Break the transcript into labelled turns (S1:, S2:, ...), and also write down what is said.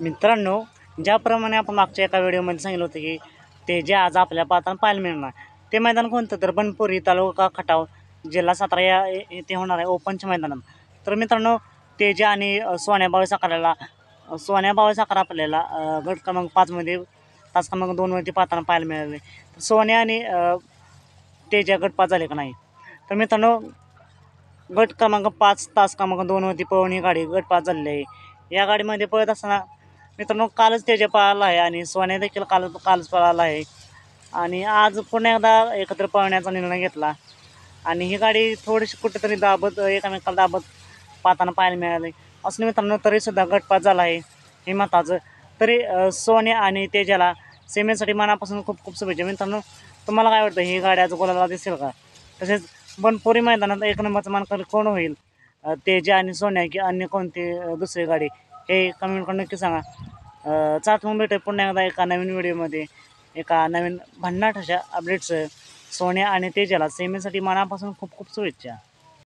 S1: मित्रांनो, ज्याप्रमाणे आपण मागच्या एका व्हिडिओमध्ये सांगितलं होतं की ते जे आज आपल्या पाहताना पाहायला मिळणार ते मैदान कोणतं, तर बनपुरी तालुका खटाव जिल्हा सातारा येथे होणार आहे ओपनच्या मैदानात. तर मित्रांनो, तेजा आणि सोन्या भावे साखर आपल्याला गट क्रमांक 5मध्ये तास क्रमांक 2वरती पाहताना पाहायला मिळाले. तर सोन्या आणि तेजा गट 5 झाले का नाही. तर मित्रांनो, गट क्रमांक 5 तास क्रमांक 2वरती पळून ही गाडी गट 5 झालेली आहे. या गाडीमध्ये पळत असताना मित्रांनो कालच तेजा पळाला आहे आणि सोन्या देखील कालच पळाला आहे आणि आज पुन्हा एकदा एकत्र पळण्याचा निर्णय घेतला आणि ही गाडी थोडीशी कुठेतरी एकमेकाला दाबत पाहताना पाहायला मिळाली. असं मित्रांनो, तरीसुद्धा गटपात झाला आहे हे महत्त्वाचं. तरी सोन्या आणि तेजाला सेमीसाठी मनापासून खूप खूप शुभेच्छा. मित्रांनो, तुम्हाला काय वाटतं, ही गाडी आज गोलाला दिसेल का? तसेच बनपुरी मैदानात एक नंबरचा मानकरी कोण होईल, तेजा आणि सोन्या की अन्य कोणती दुसरी गाडी, हे कमेंट करून नक्की सांगा. चला मग भेटूया पुन्हा एकदा एका नवीन व्हिडिओमध्ये एका नवीन भन्नाट अशा अपडेट्स. सोन्या आणि तेजाला सेमीसाठी मनापासून खूप खूप शुभेच्छा.